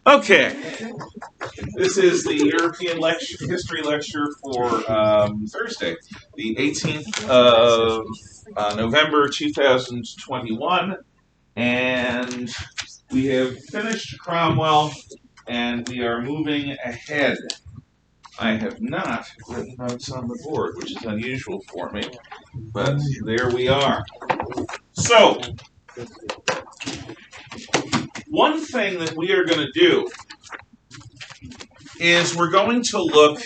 Okay, this is the European history lecture for Thursday, the 18th of November 2021, and we have finished Cromwell, and we are moving ahead. I have not written notes on the board, which is unusual for me, but there we are. So, one thing that we are going to do is we're going to look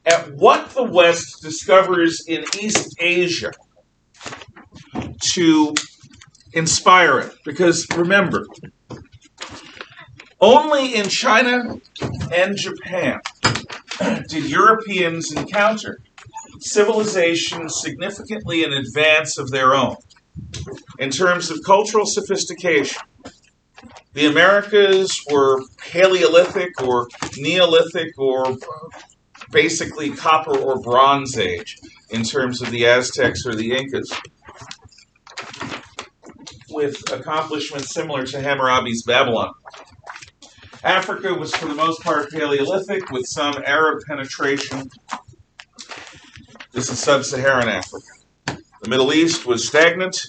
at what the West discovers in East Asia to inspire it. Because remember, only in China and Japan did Europeans encounter civilizations significantly in advance of their own in terms of cultural sophistication. The Americas were Paleolithic or Neolithic or basically Copper or Bronze Age in terms of the Aztecs or the Incas, with accomplishments similar to Hammurabi's Babylon. Africa was for the most part Paleolithic with some Arab penetration. This is sub-Saharan Africa. The Middle East was stagnant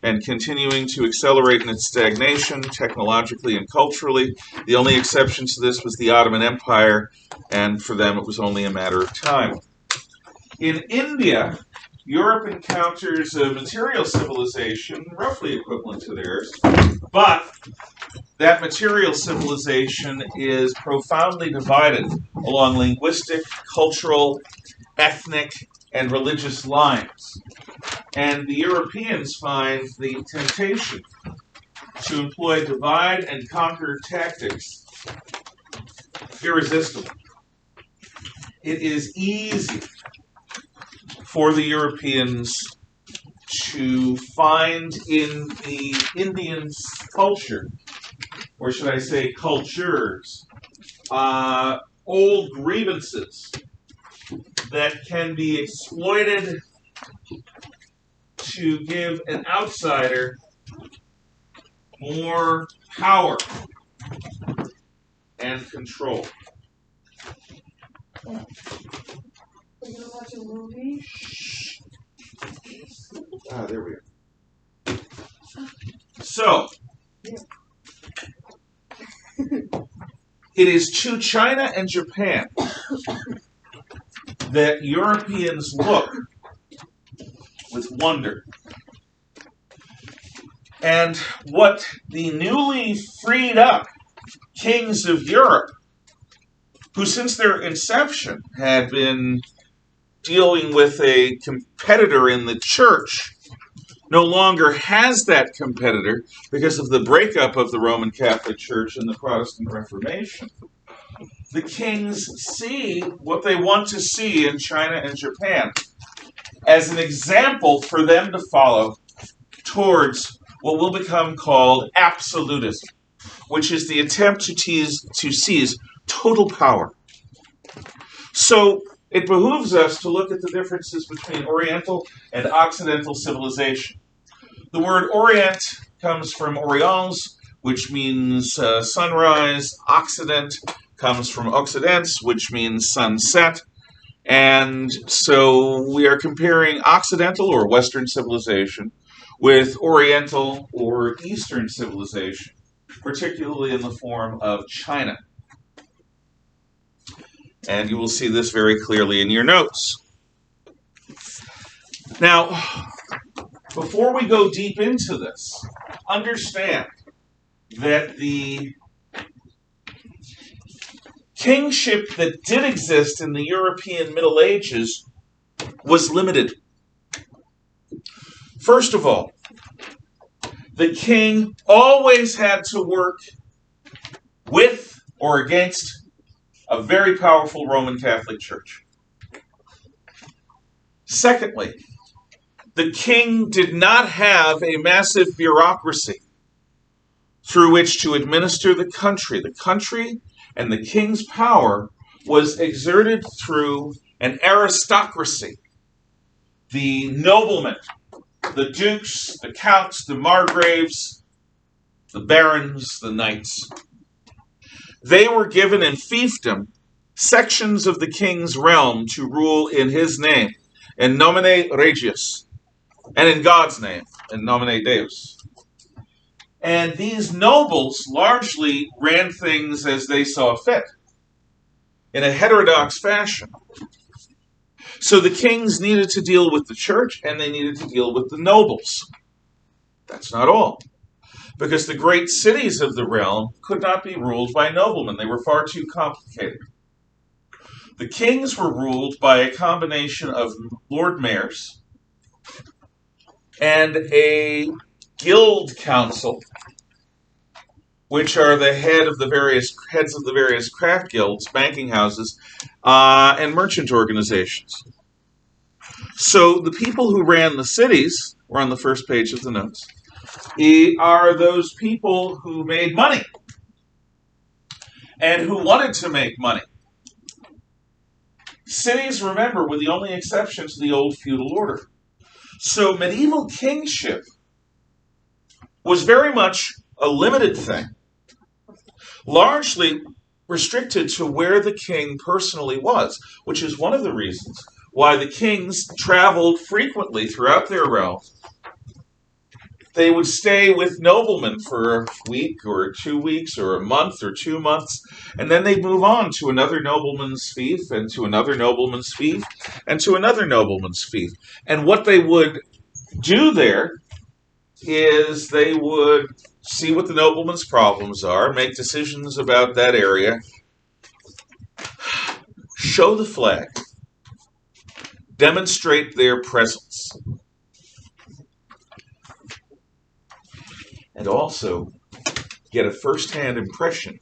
and continuing to accelerate in its stagnation technologically and culturally. The only exception to this was the Ottoman Empire, and for them it was only a matter of time. In India, Europe encounters a material civilization roughly equivalent to theirs, but that material civilization is profoundly divided along linguistic, cultural, ethnic, and religious lines. And the Europeans find the temptation to employ divide and conquer tactics irresistible. It is easy for the Europeans to find in the Indians' culture, or should I say cultures, old grievances that can be exploited to give an outsider more power and control. Are you gonna watch a movie? There we go. So, it is to China and Japan that Europeans look with wonder. And what the newly freed up kings of Europe, who since their inception had been dealing with a competitor in the church, no longer has that competitor because of the breakup of the Roman Catholic Church and the Protestant Reformation. The kings see what they want to see in China and Japan as an example for them to follow towards what will become called absolutism, which is the attempt to seize total power. So it behooves us to look at the differences between Oriental and Occidental civilization. The word Orient comes from Orientals, which means sunrise. Occident comes from Occidens, which means sunset. And so we are comparing Occidental or Western civilization with Oriental or Eastern civilization, particularly in the form of China. And you will see this very clearly in your notes. Now, before we go deep into this, understand that the kingship that did exist in the European Middle Ages was limited. First of all, the king always had to work with or against a very powerful Roman Catholic Church. Secondly, the king did not have a massive bureaucracy through which to administer the country. The country and the king's power was exerted through an aristocracy. The noblemen, the dukes, the counts, the margraves, the barons, the knights. They were given in fiefdom sections of the king's realm to rule in his name, in nomine regius, and in God's name, in nomine Deus. And these nobles largely ran things as they saw fit, in a heterodox fashion. So the kings needed to deal with the church, and they needed to deal with the nobles. That's not all, because the great cities of the realm could not be ruled by noblemen. They were far too complicated. The kings were ruled by a combination of lord mayors and a guild council, which are the heads of the various craft guilds, banking houses, and merchant organizations. So the people who ran the cities, we're on the first page of the notes, are those people who made money and who wanted to make money. Cities, remember, were the only exception to the old feudal order. So medieval kingship was very much a limited thing, largely restricted to where the king personally was, which is one of the reasons why the kings traveled frequently throughout their realm. They would stay with noblemen for a week or 2 weeks or a month or 2 months, and then they'd move on to another nobleman's fief and to another nobleman's fief and to another nobleman's fief. And what they would do there is they would see what the nobleman's problems are, make decisions about that area, show the flag, demonstrate their presence, and also get a first-hand impression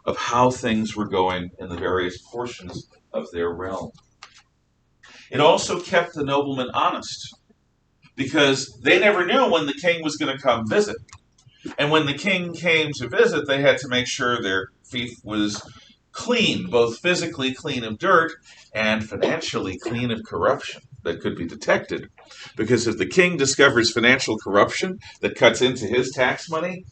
of how things were going in the various portions of their realm. It also kept the noblemen honest, because they never knew when the king was going to come visit. And when the king came to visit, they had to make sure their fief was clean, both physically clean of dirt and financially clean of corruption that could be detected. Because if the king discovers financial corruption that cuts into his tax money,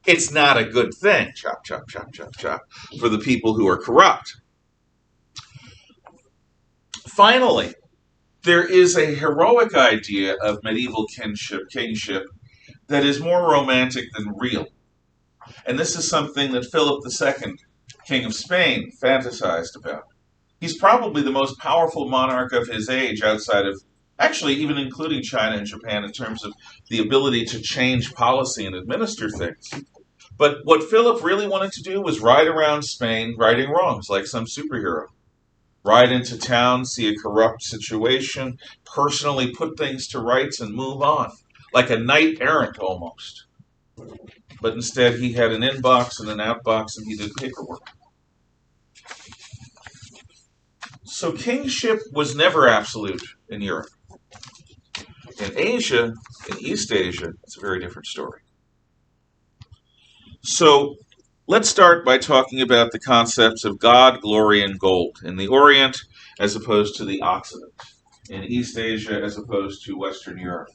it's not a good thing, chop, chop, chop, chop, chop, for the people who are corrupt. Finally, there is a heroic idea of medieval kingship that is more romantic than real. And this is something that Philip II, King of Spain, fantasized about. He's probably the most powerful monarch of his age outside of, actually even including China and Japan in terms of the ability to change policy and administer things. But what Philip really wanted to do was ride around Spain righting wrongs like some superhero. Ride into town, see a corrupt situation, personally put things to rights and move on. Like a knight errant almost. But instead he had an inbox and an outbox and he did paperwork. So kingship was never absolute in Europe. In Asia, in East Asia, it's a very different story. So let's start by talking about the concepts of God, glory, and gold in the Orient as opposed to the Occident, in East Asia as opposed to Western Europe.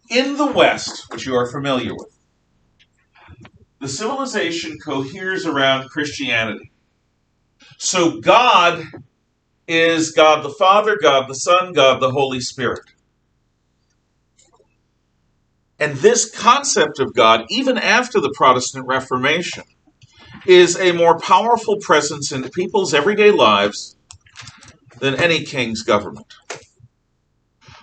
In the West, which you are familiar with, the civilization coheres around Christianity. So God is God the Father, God the Son, God the Holy Spirit. And this concept of God, even after the Protestant Reformation, is a more powerful presence in people's everyday lives than any king's government.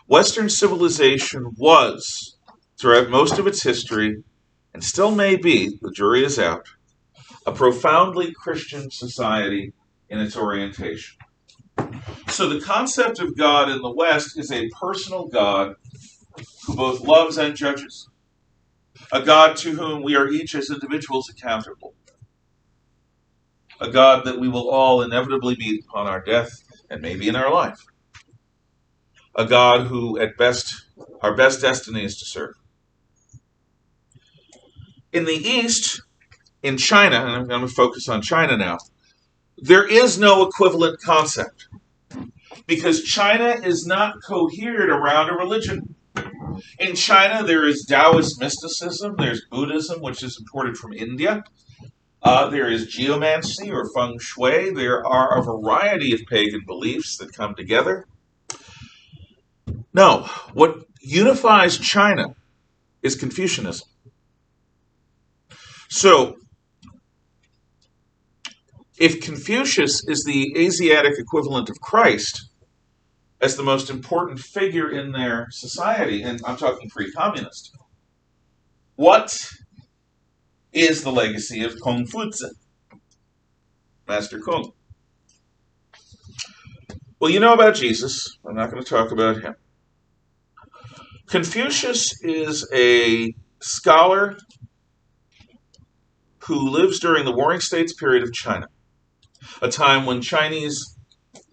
Western civilization was, throughout most of its history, and still may be, the jury is out, a profoundly Christian society in its orientation. So the concept of God in the West is a personal God who both loves and judges. A God to whom we are each as individuals accountable. A God that we will all inevitably meet upon our death and maybe in our life. A God who, at best, our best destiny is to serve. In the East, in China, and I'm going to focus on China now, there is no equivalent concept because China is not cohered around a religion. In China, there is Taoist mysticism, there's Buddhism, which is imported from India, There is geomancy or feng shui. There are a variety of pagan beliefs that come together. No, what unifies China is Confucianism. So, if Confucius is the Asiatic equivalent of Christ as the most important figure in their society, and I'm talking pre-communist, what is the legacy of Confucius, Master Kung? Well, you know about Jesus. I'm not going to talk about him. Confucius is a scholar who lives during the Warring States period of China, a time when Chinese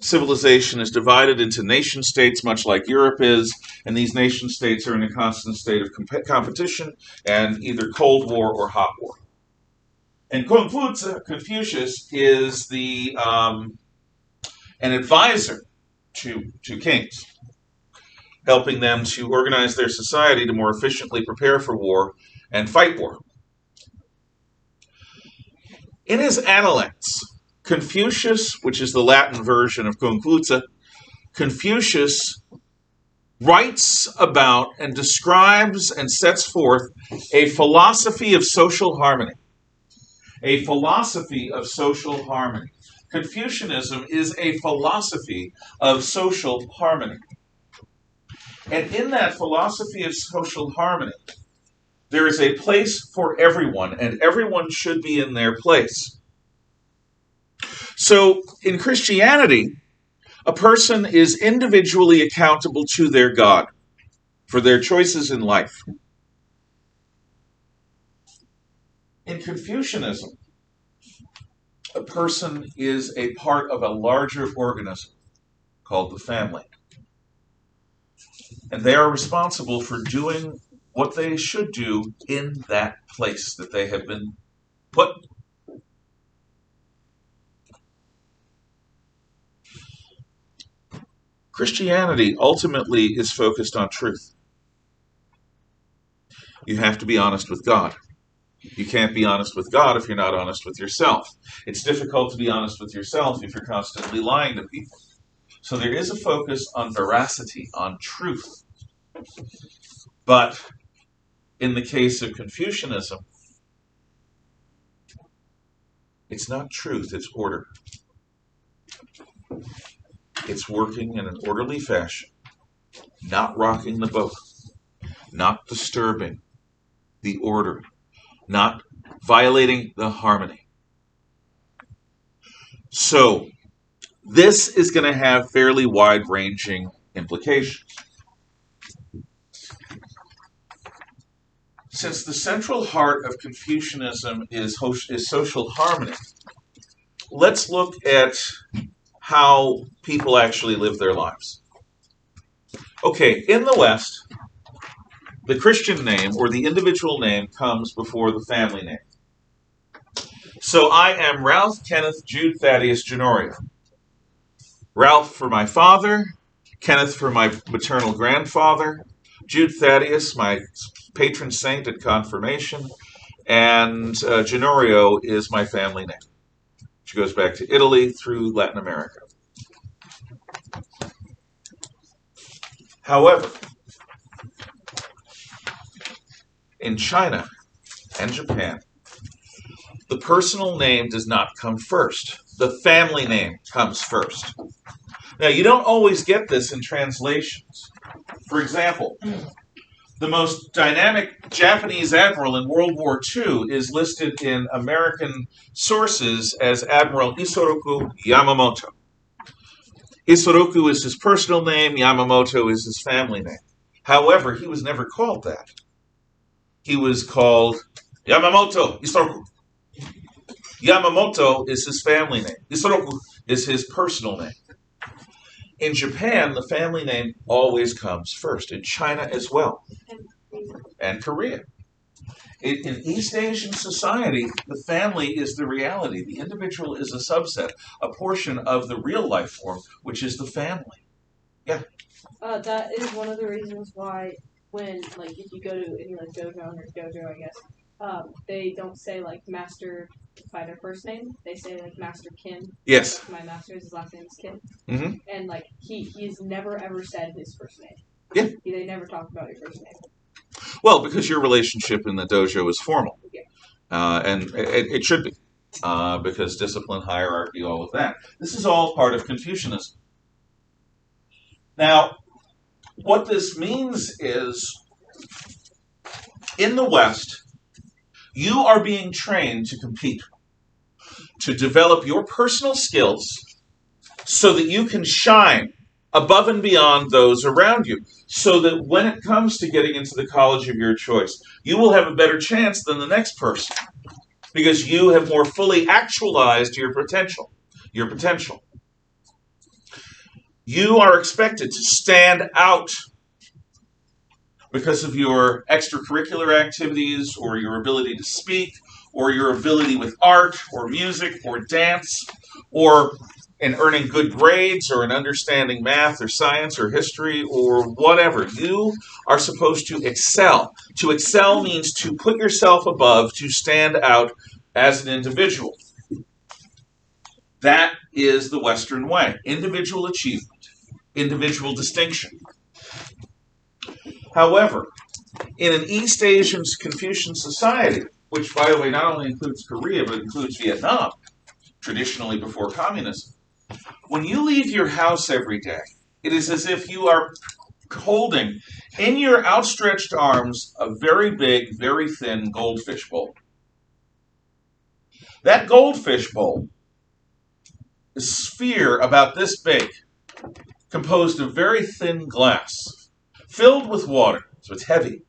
civilization is divided into nation states, much like Europe is, and these nation states are in a constant state of competition and either Cold War or Hot War. And Confucius is an advisor to kings, helping them to organize their society to more efficiently prepare for war and fight war. In his Analects, Confucius, which is the Latin version of Confucius writes about and describes and sets forth a philosophy of social harmony. A philosophy of social harmony. Confucianism is a philosophy of social harmony. And in that philosophy of social harmony, there is a place for everyone, and everyone should be in their place. So, in Christianity, a person is individually accountable to their God for their choices in life. In Confucianism, a person is a part of a larger organism called the family. And they are responsible for doing what they should do in that place that they have been put. Christianity ultimately is focused on truth. You have to be honest with God. You can't be honest with God if you're not honest with yourself. It's difficult to be honest with yourself if you're constantly lying to people. So there is a focus on veracity, on truth. But in the case of Confucianism, it's not truth, it's order. It's working in an orderly fashion, not rocking the boat, not disturbing the order, not violating the harmony. So, this is going to have fairly wide-ranging implications. Since the central heart of Confucianism is social harmony, let's look at how people actually live their lives. Okay, in the West, the Christian name or the individual name comes before the family name. So I am Ralph Kenneth Jude Thaddeus Genorio. Ralph for my father, Kenneth for my maternal grandfather, Jude Thaddeus, my patron saint at confirmation, and Genorio is my family name, which goes back to Italy through Latin America. However, in China and Japan, the personal name does not come first. The family name comes first. Now, you don't always get this in translations. For example, the most dynamic Japanese admiral in World War II is listed in American sources as Admiral Isoroku Yamamoto. Isoroku is his personal name, Yamamoto is his family name. However, he was never called that. He was called Yamamoto Isoroku. Yamamoto is his family name. Isoroku is his personal name. In Japan, the family name always comes first. In China as well. And Korea. In East Asian society, the family is the reality. The individual is a subset, a portion of the real life form, which is the family. Yeah. That is one of the reasons why when, if you go to any, dojo or I guess, they don't say like master by their first name. They say like Master Kim. Yes. Like my master, his last name is Kim. Mm-hmm. And like he's never ever said his first name. Yeah. They never talk about your first name. Well, because your relationship in the dojo is formal. Yeah. And it should be. Because discipline, hierarchy, all of that. This is all part of Confucianism. Now, what this means is, in the West, you are being trained to compete, to develop your personal skills so that you can shine above and beyond those around you, so that when it comes to getting into the college of your choice, you will have a better chance than the next person, because you have more fully actualized your potential. You are expected to stand out because of your extracurricular activities, or your ability to speak, or your ability with art, or music, or dance, or in earning good grades, or in understanding math, or science, or history, or whatever. You are supposed to excel. To excel means to put yourself above, to stand out as an individual. That is the Western way. Individual achievement, individual distinction. However, in an East Asian Confucian society, which, by the way, not only includes Korea, but includes Vietnam, traditionally before communism, when you leave your house every day, it is as if you are holding in your outstretched arms a very big, very thin goldfish bowl. That goldfish bowl is a sphere about this big, composed of very thin glass, filled with water, so it's heavy,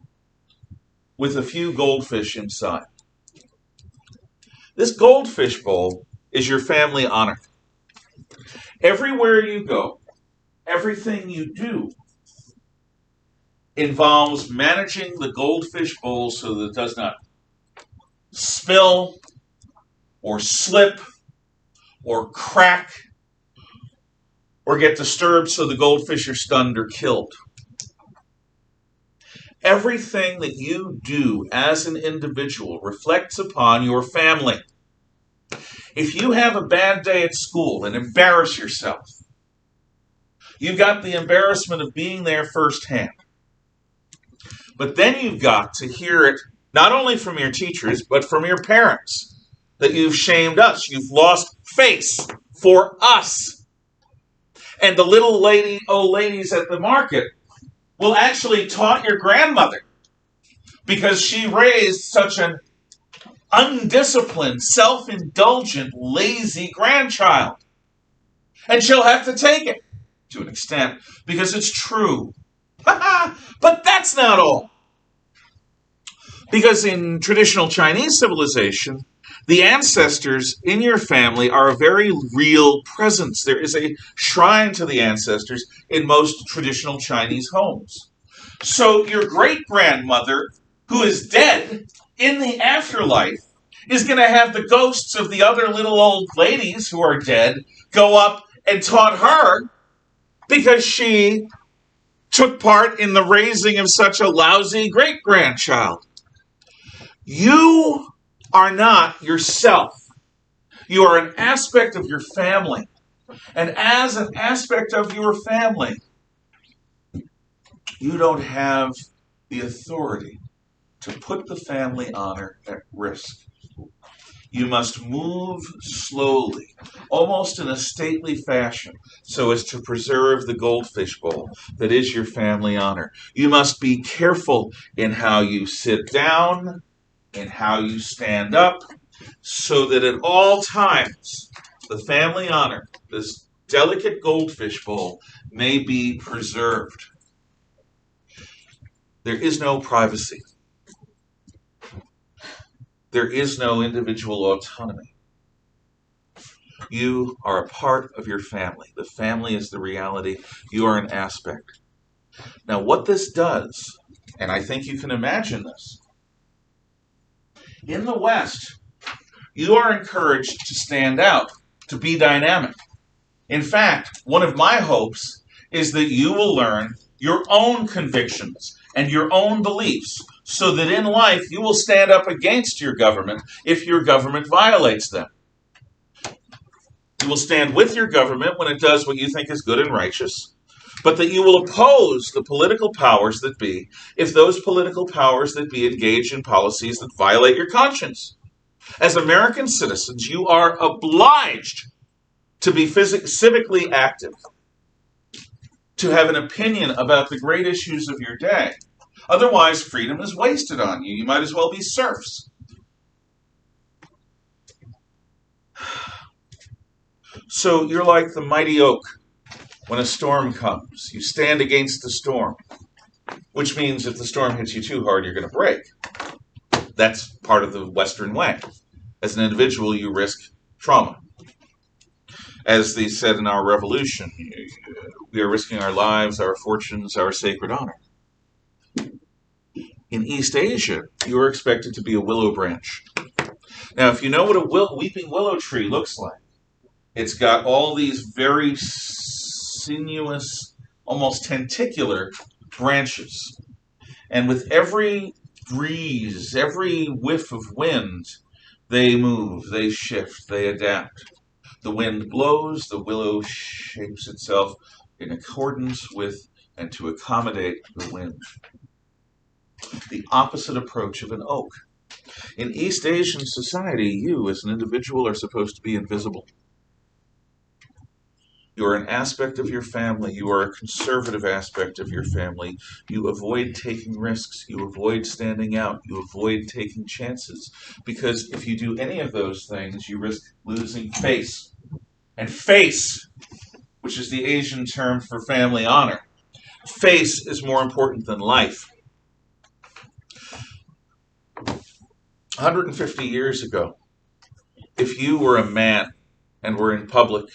with a few goldfish inside. This goldfish bowl is your family honor. Everywhere you go, everything you do involves managing the goldfish bowl so that it does not spill or slip or crack or get disturbed so the goldfish are stunned or killed. Everything that you do as an individual reflects upon your family. If you have a bad day at school and embarrass yourself, you've got the embarrassment of being there firsthand. But then you've got to hear it not only from your teachers, but from your parents, that you've shamed us. You've lost face for us. And the little old ladies at the market will actually taunt your grandmother because she raised such an undisciplined, self-indulgent, lazy grandchild. And she'll have to take it, to an extent, because it's true. But that's not all. Because in traditional Chinese civilization, the ancestors in your family are a very real presence. There is a shrine to the ancestors in most traditional Chinese homes. So your great-grandmother, who is dead in the afterlife, is going to have the ghosts of the other little old ladies who are dead go up and taunt her because she took part in the raising of such a lousy great-grandchild. You are not yourself. You are an aspect of your family. And as an aspect of your family, you don't have the authority to put the family honor at risk. You must move slowly, almost in a stately fashion, so as to preserve the goldfish bowl that is your family honor. You must be careful in how you sit down, in how you stand up, so that at all times the family honor, this delicate goldfish bowl, may be preserved. There is no privacy. There is no individual autonomy. You are a part of your family. The family is the reality. You are an aspect. Now, what this does, and I think you can imagine this, in the West, you are encouraged to stand out, to be dynamic. In fact, one of my hopes is that you will learn your own convictions and your own beliefs so that in life you will stand up against your government if your government violates them. You will stand with your government when it does what you think is good and righteous, but that you will oppose the political powers that be if those political powers that be engage in policies that violate your conscience. As American citizens, you are obliged to be civically active, to have an opinion about the great issues of your day. Otherwise, freedom is wasted on you. You might as well be serfs. So you're like the mighty oak when a storm comes. You stand against the storm, which means if the storm hits you too hard, you're going to break. That's part of the Western way. As an individual, you risk trauma. As they said in our revolution, we are risking our lives, our fortunes, our sacred honor. In East Asia, you are expected to be a willow branch. Now, if you know what a weeping willow tree looks like, it's got all these very sinuous, almost tentacular branches. And with every breeze, every whiff of wind, they move, they shift, they adapt. The wind blows, the willow shapes itself in accordance with and to accommodate the wind. The opposite approach of an oak. In East Asian society, you as an individual are supposed to be invisible. You are an aspect of your family. You are a conservative aspect of your family. You avoid taking risks. You avoid standing out. You avoid taking chances. Because if you do any of those things, you risk losing face. And face, which is the Asian term for family honor, face is more important than life. 150 years ago, if you were a man and were in public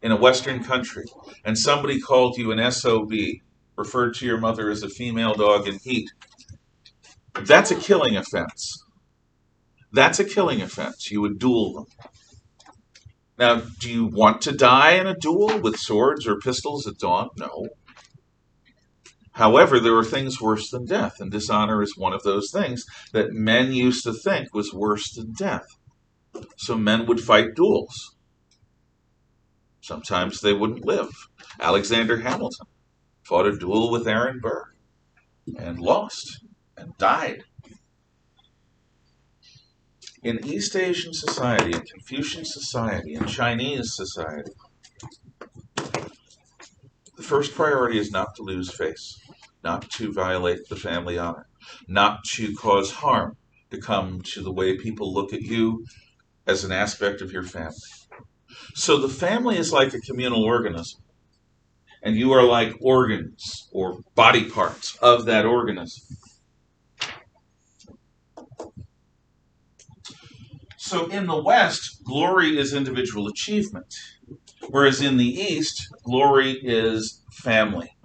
in a Western country, and somebody called you an SOB, referred to your mother as a female dog in heat, that's a killing offense. That's a killing offense. You would duel them. Now, do you want to die in a duel with swords or pistols at dawn? No. However, there are things worse than death, and dishonor is one of those things that men used to think was worse than death. So men would fight duels. Sometimes they wouldn't live. Alexander Hamilton fought a duel with Aaron Burr and lost and died. In East Asian society, in Confucian society, in Chinese society, the first priority is not to lose face, not to violate the family honor, not to cause harm to come to the way people look at you as an aspect of your family. So the family is like a communal organism, and you are like organs or body parts of that organism. So in the West, glory is individual achievement, whereas in the East, glory is family,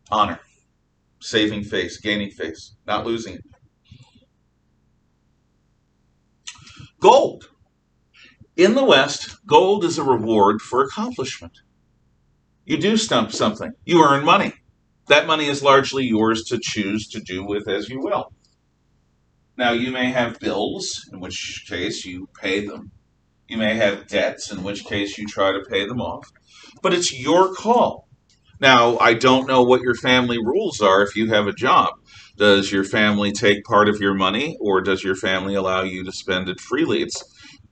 honor, saving face, gaining face, not losing it. Gold. In the West, gold is a reward for accomplishment. You do stump something. You earn money. That money is largely yours to choose to do with as you will. Now, you may have bills, in which case you pay them. You may have debts, in which case you try to pay them off. But it's your call. Now, I don't know what your family rules are if you have a job. Does your family take part of your money, or does your family allow you to spend it freely? It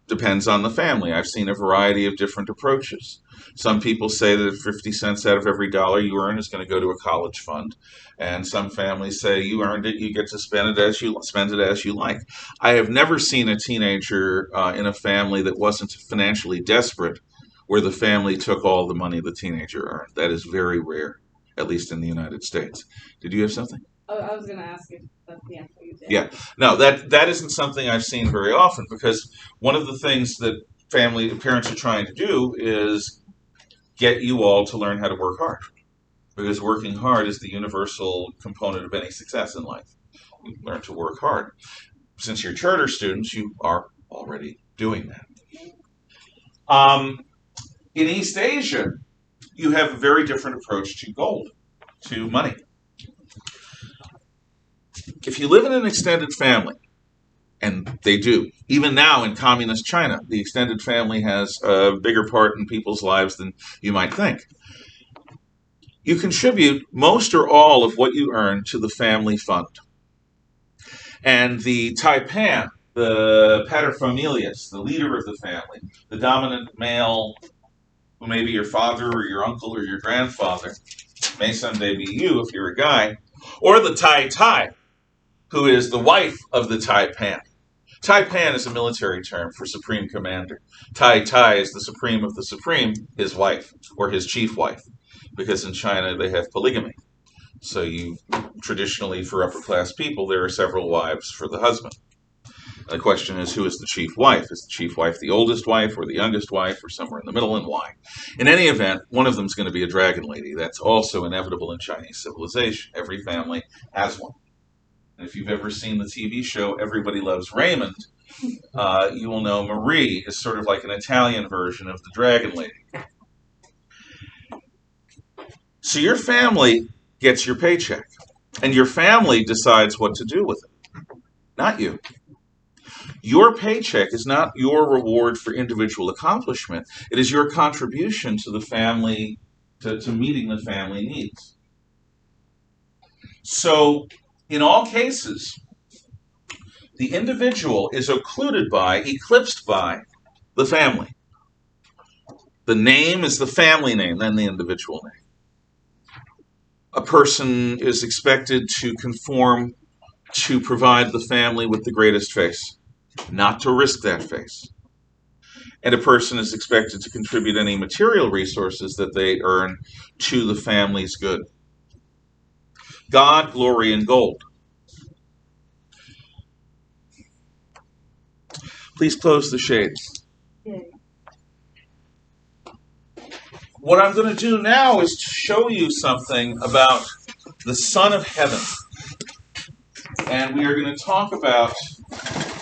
depends on the family. I've seen a variety of different approaches. Some people say that 50 cents out of every dollar you earn is going to go to a college fund. And some families say you earned it, you get to spend it as you like. I have never seen a teenager in a family that wasn't financially desperate where the family took all the money the teenager earned. That is very rare, at least in the United States. Did you have something? Oh, I was going to ask you, but yeah, you did. Yeah. No, that isn't something I've seen very often, because one of the things that parents are trying to do is get you all to learn how to work hard. Because working hard is the universal component of any success in life. You learn to work hard. Since you're charter students, you are already doing that. In East Asia, you have a very different approach to gold, to money. if you live in an extended family, and they do, even now in communist China, the extended family has a bigger part in people's lives than you might think. You contribute most or all of what you earn to the family fund. And the taipan, the paterfamilias, the leader of the family, the dominant male, who may be your father or your uncle or your grandfather, may someday be you if you're a guy, or the tai, who is the wife of the taipan. Taipan is a military term for supreme commander. Tai is the supreme of the supreme, his wife, or his chief wife, because in China they have polygamy. So traditionally, for upper class people, there are several wives for the husband. And the question is, who is the chief wife? Is the chief wife the oldest wife or the youngest wife or somewhere in the middle, and why? In any event, one of them is going to be a dragon lady. That's also inevitable in Chinese civilization. Every family has one. And if you've ever seen the TV show Everybody Loves Raymond, you will know Marie is sort of like an Italian version of the dragon lady. So your family gets your paycheck, and your family decides what to do with it, not you. Your paycheck is not your reward for individual accomplishment. It is your contribution to the family, to meeting the family needs. So, in all cases, the individual is occluded by, eclipsed by, the family. The name is the family name, then the individual name. A person is expected to conform to provide the family with the greatest face, not to risk that face. And a person is expected to contribute any material resources that they earn to the family's good. God, glory, and gold. Please close the shades. What I'm going to do now is to show you something about the Son of Heaven. And we are going to talk about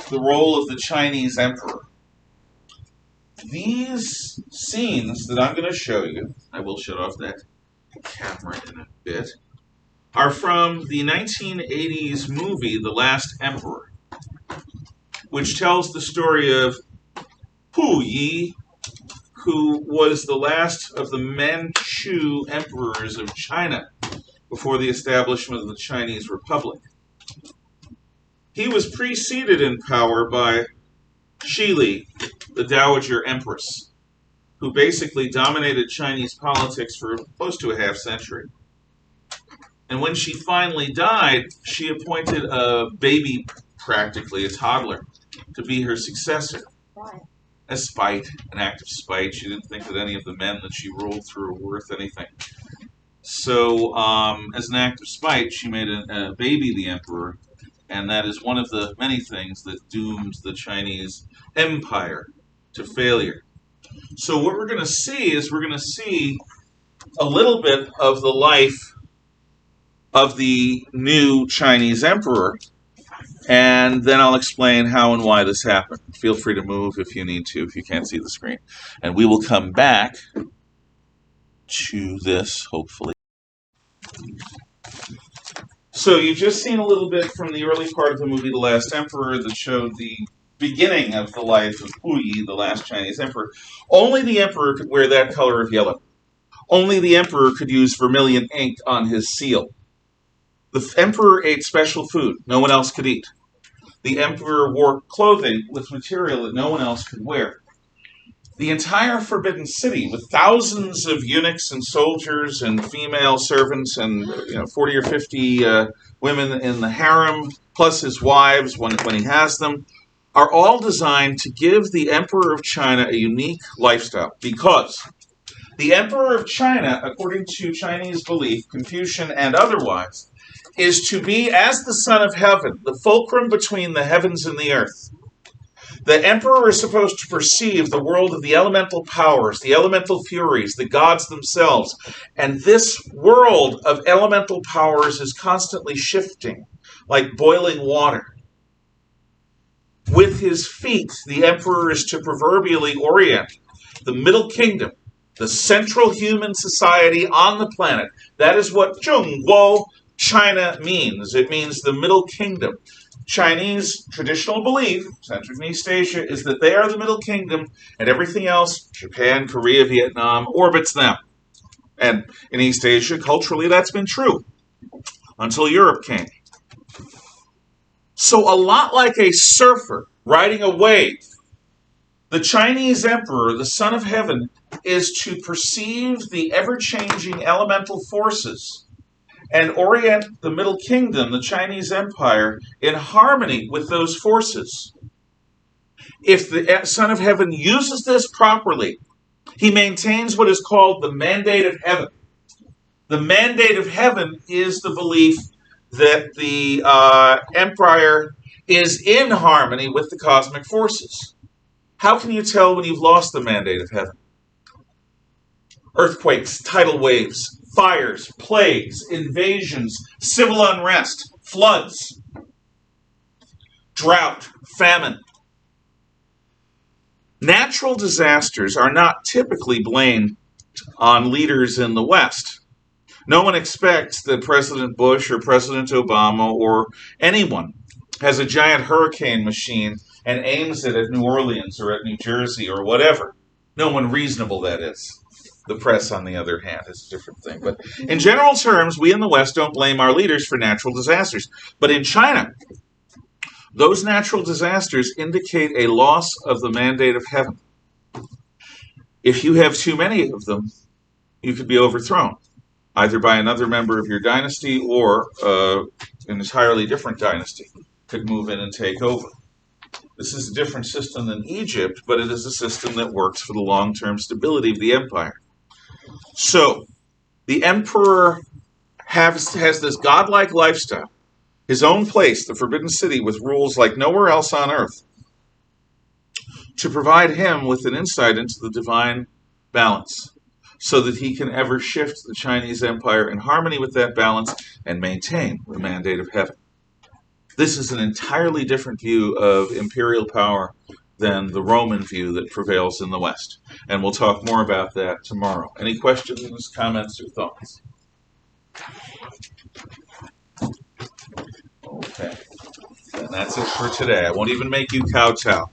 the role of the Chinese emperor. These scenes that I'm going to show you, I will shut off that camera in a bit, are from the 1980s movie, The Last Emperor, which tells the story of Pu Yi, who was the last of the Manchu emperors of China before the establishment of the Chinese Republic. He was preceded in power by Shili, the Dowager Empress, who basically dominated Chinese politics for close to a half century. And when she finally died, she appointed a baby, practically a toddler, to be her successor. Why? As spite, an act of spite. She didn't think that any of the men that she ruled through were worth anything. So, as an act of spite, she made a baby the emperor, and that is one of the many things that doomed the Chinese empire to failure. So what we're going to see is a little bit of the life of the new Chinese emperor, and then I'll explain how and why this happened. Feel free to move if you need to, if you can't see the screen. And we will come back to this, hopefully. So you've just seen a little bit from the early part of the movie The Last Emperor that showed the beginning of the life of Pu Yi, the last Chinese emperor. Only the emperor could wear that color of yellow. Only the emperor could use vermilion ink on his seal. The emperor ate special food no one else could eat. The emperor wore clothing with material that no one else could wear. The entire Forbidden City, with thousands of eunuchs and soldiers and female servants and 40 or 50 women in the harem, plus his wives when he has them, are all designed to give the Emperor of China a unique lifestyle. Because the Emperor of China, according to Chinese belief, Confucian and otherwise, is to be as the Son of Heaven, the fulcrum between the heavens and the earth. The emperor is supposed to perceive the world of the elemental powers, the elemental furies, the gods themselves. And this world of elemental powers is constantly shifting, like boiling water. With his feet, the emperor is to proverbially orient the middle kingdom, the central human society on the planet. That is what Zhongguo, China means. It means the Middle Kingdom. Chinese traditional belief, centered in East Asia, is that they are the Middle Kingdom and everything else, Japan, Korea, Vietnam, orbits them. And in East Asia, culturally, that's been true until Europe came. So a lot like a surfer riding a wave, the Chinese emperor, the son of heaven, is to perceive the ever-changing elemental forces and orient the Middle Kingdom, the Chinese Empire, in harmony with those forces. If the Son of Heaven uses this properly, he maintains what is called the mandate of heaven. The mandate of heaven is the belief that the empire is in harmony with the cosmic forces. How can you tell when you've lost the mandate of heaven? Earthquakes, tidal waves, fires, plagues, invasions, civil unrest, floods, drought, famine. Natural disasters are not typically blamed on leaders in the West. No one expects that President Bush or President Obama or anyone has a giant hurricane machine and aims it at New Orleans or at New Jersey or whatever. No one reasonable, that is. The press, on the other hand, is a different thing. But in general terms, we in the West don't blame our leaders for natural disasters. But in China, those natural disasters indicate a loss of the mandate of heaven. If you have too many of them, you could be overthrown, either by another member of your dynasty or an entirely different dynasty could move in and take over. This is a different system than Egypt, but it is a system that works for the long-term stability of the empire. So, the emperor has this godlike lifestyle, his own place, the Forbidden City, with rules like nowhere else on earth, to provide him with an insight into the divine balance, so that he can ever shift the Chinese empire in harmony with that balance and maintain the mandate of heaven. This is an entirely different view of imperial power than the Roman view that prevails in the West. And we'll talk more about that tomorrow. Any questions, comments, or thoughts? Okay. And that's it for today. I won't even make you kowtow.